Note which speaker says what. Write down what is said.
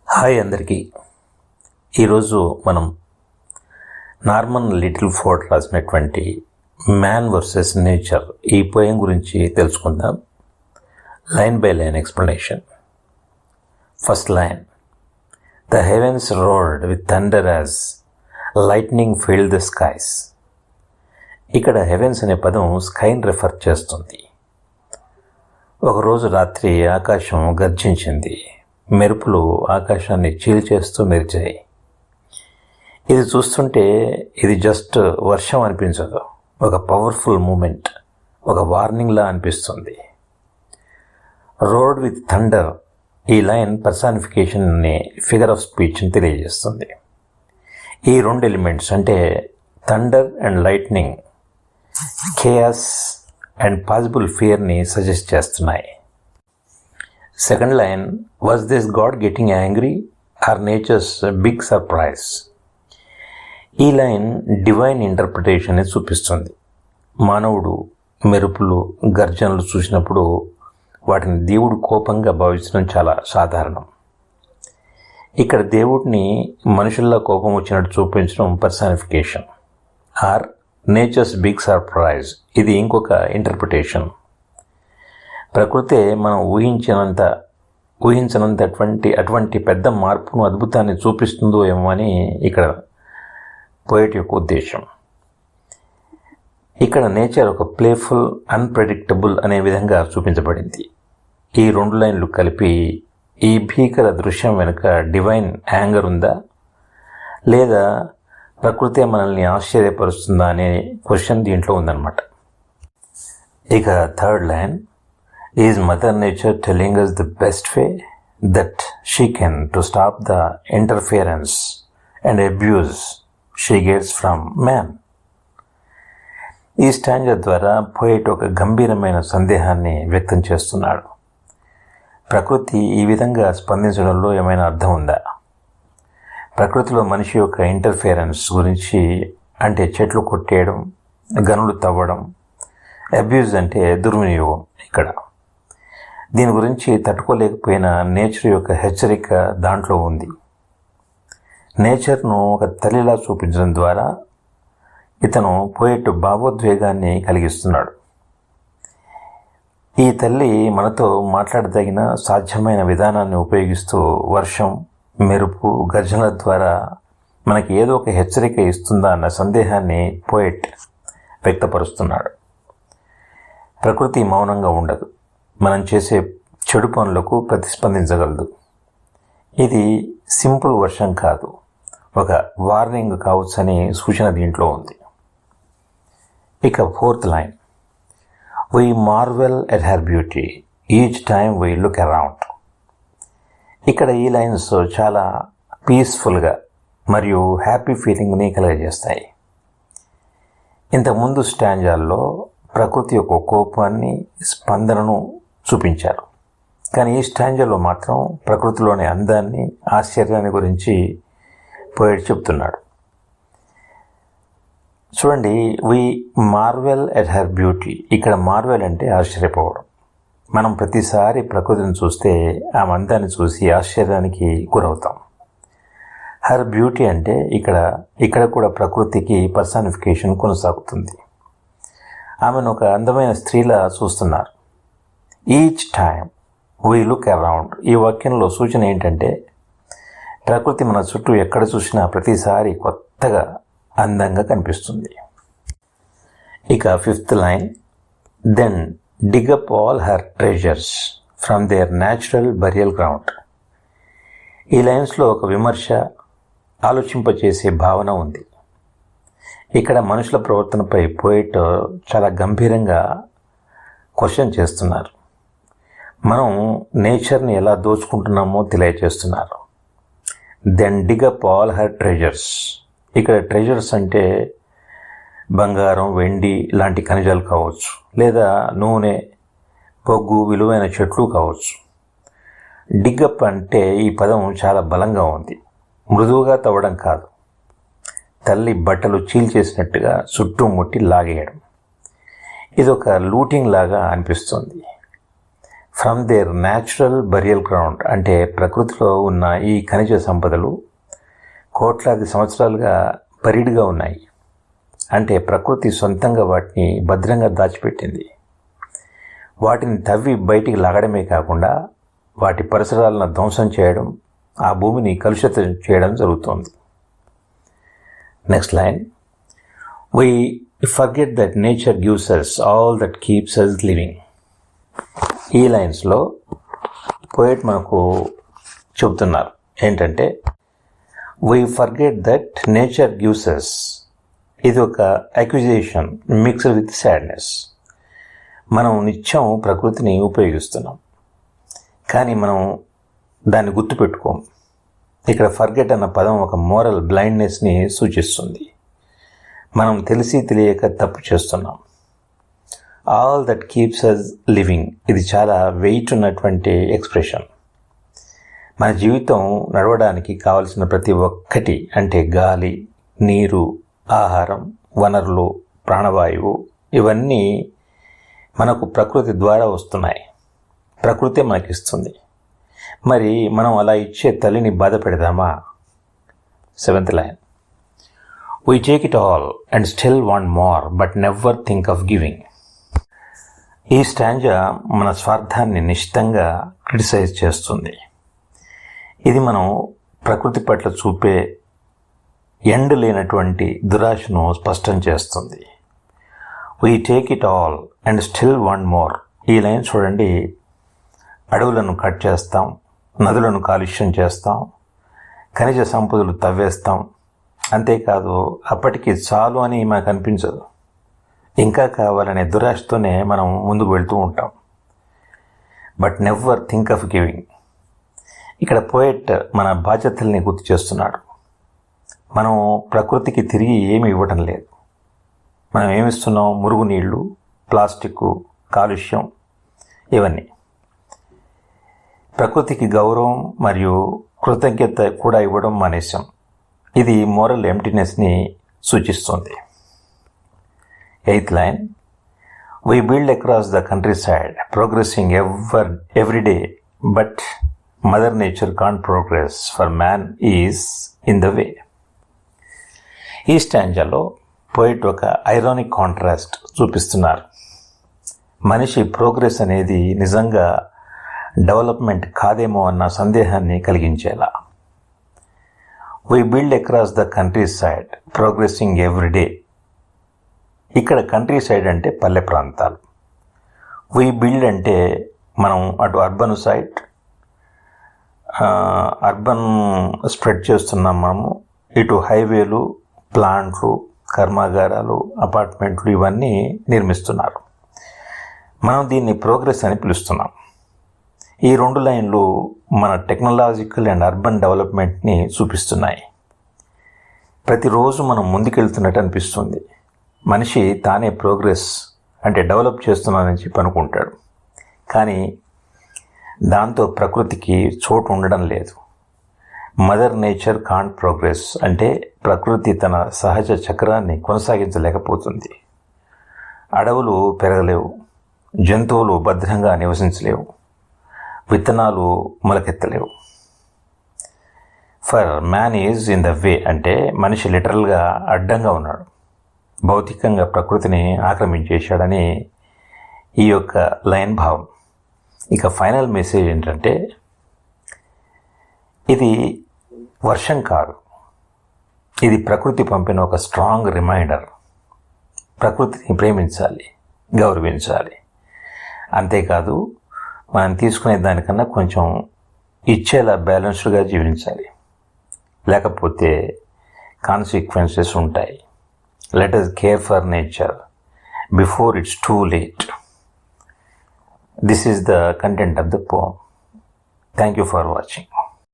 Speaker 1: Hi అందరికీ. ఈరోజు మనం నార్మన్ లిటిల్ ఫోర్డ్ రాసినటువంటి మ్యాన్ వర్సెస్ నేచర్ ఈ పోయం గురించి తెలుసుకుందాం. Line by line explanation. First line. The heavens roared with thunder as lightning filled the skies. ఇక్కడ హెవెన్స్ అనే పదం స్కైని రెఫర్ చేస్తుంది. ఒకరోజు రాత్రి ఆకాశం గర్జించింది. మెరుపులు ఆకాశాన్ని చీల్చేస్తూ మెరిచాయి. ఇది చూస్తుంటే ఇది జస్ట్ వర్షం అనిపించదు, ఒక పవర్ఫుల్ మూమెంట్, ఒక వార్నింగ్లా అనిపిస్తుంది. రోడ్ విత్ థండర్ ఈ లైన్ పర్సానిఫికేషన్ని, ఫిగర్ ఆఫ్ స్పీచ్ని తెలియజేస్తుంది. ఈ రెండు ఎలిమెంట్స్ అంటే thunder and lightning chaos and possible ఫియర్ని సజెస్ట్ చేస్తున్నాయి. Second line. Was this god getting angry or nature's big surprise? ఈ లైన్ డివైన్ ఇంటర్ప్రిటేషన్ని చూపిస్తుంది. మానవుడు మెరుపులు, గర్జనలు చూసినప్పుడు వాటిని దేవుడు కోపంగా భావించడం చాలా సాధారణం. ఇక్కడ దేవుడిని మనుషుల్లా కోపం వచ్చినట్టు చూపించడం personification. Or nature's big surprise ఇది ఇంకొక ఇంటర్ప్రిటేషన్. ప్రకృతే మనం ఊహించనంత అటువంటి పెద్ద మార్పును, అద్భుతాన్ని చూపిస్తుందో ఏమో అని ఇక్కడ పోయిట్ యొక్క ఉద్దేశం. ఇక్కడ నేచర్ ఒక ప్లేఫుల్, అన్ప్రెడిక్టబుల్ అనే విధంగా చూపించబడింది. ఈ రెండు లైన్లు కలిపి ఈ భీకర దృశ్యం వెనుక డివైన్ యాంగర్ ఉందా, లేదా ప్రకృతే మనల్ని ఆశ్చర్యపరుస్తుందా అనే క్వశ్చన్ దీంట్లో ఉందన్నమాట. ఇక third line. Is Mother Nature telling us the best way that she can to stop the interference and abuse she gets from man? ఈ స్టాంజా ద్వారా పోయిట్ ఒక గంభీరమైన సందేహాన్ని వ్యక్తం చేస్తున్నాడు. ప్రకృతి ఈ విధంగా స్పందించడంలో ఏమైనా అర్థం ఉందా? ప్రకృతిలో మనిషి యొక్క ఇంటర్ఫియరెన్స్ గురించి, అంటే చెట్లు కొట్టేయడం, గనులు తవ్వడం, అబ్యూజ్ అంటే దుర్వినియోగం. ఇక్కడ దీని గురించి తట్టుకోలేకపోయిన నేచర్ యొక్క హెచ్చరిక దాంట్లో ఉంది. నేచర్ను ఒక తల్లిలా చూపించడం ద్వారా ఇతను పోయిట్ భావోద్వేగాన్ని కలిగిస్తున్నాడు. ఈ తల్లి మనతో మాట్లాడదగిన సాధ్యమైన విధానాన్ని ఉపయోగిస్తూ వర్షం, మెరుపు, గర్జనల ద్వారా మనకి ఏదో ఒక హెచ్చరిక ఇస్తుందా అన్న సందేహాన్ని పోయిట్ వ్యక్తపరుస్తున్నాడు. ప్రకృతి మౌనంగా ఉండదు. మనం చేసే చెడు పనులకు ప్రతిస్పందించగలదు. ఇది సింపుల్ వర్షం కాదు, ఒక వార్నింగ్ కావచ్చని సూచన దీంట్లో ఉంది. ఇక fourth line. We Marvel at her beauty each time we look around. ఇక్కడ ఈ లైన్స్ చాలా పీస్ఫుల్గా మరియు హ్యాపీ ఫీలింగ్ని కలుగజేస్తాయి. ఇంతకుముందు స్టాంజాల్లో ప్రకృతి యొక్క కోపాన్ని, స్పందనను చూపించారు. కానీ ఈ స్టాంజాలో మాత్రం ప్రకృతిలోని అందాన్ని, ఆశ్చర్యాన్ని గురించి పోయిట్ చెప్తున్నాడు. చూడండి, వి మార్వెల్ ఎట్ హర్ బ్యూటీ. ఇక్కడ మార్వెల్ అంటే ఆశ్చర్యపోవడం. మనం ప్రతిసారి ప్రకృతిని చూస్తే ఆ అందాన్ని చూసి ఆశ్చర్యానికి గురవుతాం. హర్ బ్యూటీ అంటే ఇక్కడ కూడా ప్రకృతికి పర్సానిఫికేషన్ కొనసాగుతుంది. ఆమెను ఒక అందమైన స్త్రీలా చూస్తున్నారు. Each time we look around ఈ వాక్యంలో సూచన ఏంటంటే ప్రకృతి మన చుట్టూ ఎక్కడ చూసినా ప్రతిసారి కొత్తగా, అందంగా కనిపిస్తుంది. ఇక fifth line. Then dig up all her treasures from their natural burial ground. ఈ లైన్స్లో ఒక విమర్శ, ఆలోచింపచేసే భావన ఉంది. ఇక్కడ మనుషుల ప్రవర్తనపై పోయిట్ చాలా గంభీరంగా క్వశ్చన్ చేస్తున్నారు. మనం నేచర్ని ఎలా దోచుకుంటున్నామో తెలియజేస్తున్నారు. Then dig up all her treasures. ఇక్కడ ట్రెజర్స్ అంటే బంగారం, వెండి లాంటి ఖనిజాలు కావచ్చు, లేదా నూనె, బొగ్గు, విలువైన చెట్లు కావచ్చు. డిగ్ అప్ అంటే ఈ పదం చాలా బలంగా ఉంది. మృదువుగా తవ్వడం కాదు, తల్లి బట్టలు చీల్చేసినట్టుగా చుట్టుముట్టి లాగేయడం. ఇదొక లూటింగ్ లాగా అనిపిస్తుంది. From their natural burial ground అంటే ప్రకృతిలో ఉన్న ఈ ఖనిజ సంపదలు కోట్లాది సంవత్సరాలుగా బరీడ్గా ఉన్నాయి. అంటే ప్రకృతి సొంతంగా వాటిని భద్రంగా దాచిపెట్టింది. వాటిని తవ్వి బయటికి లాగడమే కాకుండా వాటి పరిసరాలను ధ్వంసం చేయడం, ఆ భూమిని కలుషితం చేయడం జరుగుతోంది. Next line, we forget that nature gives us all that keeps us living. ఈ లైన్స్లో పోయిట్ మనకు చెబుతున్నారు ఏంటంటే, we forget that nature gives us, ఇది ఒక అక్యూజేషన్ మిక్స్డ్ విత్ సాడ్నెస్. మనం నిత్యం ప్రకృతిని ఉపయోగిస్తున్నాం, కానీ మనం దాన్ని గుర్తుపెట్టుకోం. ఇక్కడ ఫర్గెట్ అన్న పదం ఒక మోరల్ బ్లైండ్నెస్ని సూచిస్తుంది. మనం తెలిసి తెలియక తప్పు చేస్తున్నాం. All that keeps us living, ఇది చాలా వెయిట్ ఉన్నటువంటి ఎక్స్ప్రెషన్. మన జీవితం నడవడానికి కావలసిన ప్రతి ఒక్కటి అంటే గాలి, నీరు, ఆహారం, వనరులు, ప్రాణవాయువు, ఇవన్నీ మనకు ప్రకృతి ద్వారా వస్తున్నాయి. ప్రకృతే మనకిస్తుంది. మరి మనం అలా ఇచ్చే తల్లిని బాధ పెడదామా? 7th line, we take it all and still want more but never think of giving. ఈ స్టాంజా మన స్వార్థాన్ని నిశ్చితంగా క్రిటిసైజ్ చేస్తుంది. ఇది మనం ప్రకృతి పట్ల చూపే ఎండ్ లేనటువంటి దురాశను స్పష్టం చేస్తుంది. we take it all and still want more. ఈ లైన్ చూడండి. అడవులను కట్ చేస్తాం, నదులను కాలుష్యం చేస్తాం, ఖనిజ సంపదలు తవ్వేస్తాం. అంతేకాదు అప్పటికి చాలు అని మనకు అనిపించదు. ఇంకా కావాలనే దురాశతోనే మనం ముందుకు వెళ్తూ ఉంటాం. But never think of giving. ఇక్కడ పోయెట్ మన బాధ్యతల్ని గుర్తు చేస్తున్నాడు. మనం ప్రకృతికి తిరిగి ఏమి ఇవ్వటం లేదు. మనం ఏమిస్తున్నాం? మురుగునీళ్ళు, ప్లాస్టిక్, కాలుష్యం, ఇవన్నీ. ప్రకృతికి గౌరవం మరియు కృతజ్ఞత కూడా ఇవ్వడం మానేశాం. ఇది మోరల్ ఎంప్టీనెస్ని సూచిస్తుంది. 8th line, we build across the countryside, progressing every day, but Mother Nature can't progress, for man is in the way. ఈ స్టాంజాలో పోయిట్ ఒక ఐరానిక్ కాంట్రాస్ట్ చూపిస్తున్నారు. మనిషి ప్రోగ్రెస్ అనేది నిజంగా డెవలప్మెంట్ కాదేమో అన్న సందేహాన్ని కలిగించేలా. we build across the countryside, progressing every day. ఇక్కడ కంట్రీ సైడ్ అంటే పల్లె ప్రాంతాలు. we build అంటే మనం అటు అర్బన్ సైడ్, అర్బన్ స్ప్రెడ్ చేస్తున్నాం మనము. ఇటు హైవేలు, ప్లాంట్లు, కర్మాగారాలు, అపార్ట్మెంట్లు ఇవన్నీ నిర్మిస్తున్నారు. మనం దీన్ని ప్రోగ్రెస్ అని పిలుస్తున్నాం. ఈ 2 లైన్లు మన టెక్నాలజికల్ అండ్ అర్బన్ డెవలప్మెంట్ని చూపిస్తున్నాయి. ప్రతిరోజు మనం ముందుకెళ్తున్నట్టు అనిపిస్తుంది. మనిషి తానే ప్రోగ్రెస్ అంటే డెవలప్ చేస్తున్నానని చెప్పి అనుకుంటాడు. కానీ దాంతో ప్రకృతికి చోటు ఉండడం లేదు. మదర్ నేచర్ కాంట్ ప్రోగ్రెస్ అంటే ప్రకృతి తన సహజ చక్రాన్ని కొనసాగించలేకపోతుంది. అడవులు పెరగలేవు, జంతువులు భద్రంగా నివసించలేవు, విత్తనాలు మొలకెత్తలేవు. For man is in the way అంటే మనిషి లిటరల్గా అడ్డంగా ఉన్నాడు, భౌతికంగా ప్రకృతిని ఆక్రమించేశాడని ఈ యొక్క లైన్ భావం. ఇక ఫైనల్ మెసేజ్ ఏంటంటే, ఇది వర్షం కాదు, ఇది ప్రకృతి పంపిన ఒక స్ట్రాంగ్ రిమైండర్. ప్రకృతిని ప్రేమించాలి, గౌరవించాలి. అంతేకాదు మనం తీసుకునే దానికన్నా కొంచెం ఇచ్చేలా బ్యాలెన్స్డ్గా జీవించాలి. లేకపోతే కాన్సిక్వెన్సెస్ ఉంటాయి. Let us care for nature before it's too late. This is the content of the poem. Thank you for watching.